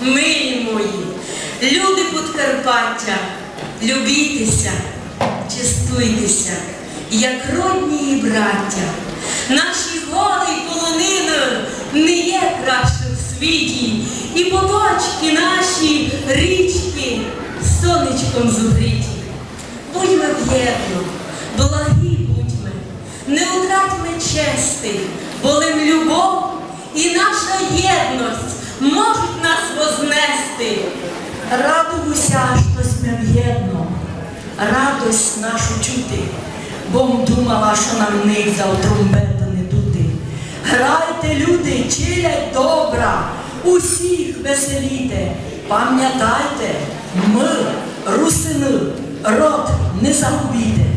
милі мої, люди Подкарпаття, любітеся, чистуйтеся, як родні і браття. Наші гори й полонини не є краще в світі, і поточки наші, річки, сонечком зогріті. Будьмо в'єдно, благі будьме, не втратьме чести, бо лим любов і наша єдність можуть нас вознести. Радуюся, що сме в'єдно, радость нашу чути, бом думала, що нам них за трумбету не дути. Грайте, люди, чилять добра, усіх веселіте. Пам'ятайте, ми, русини, род не загубіте.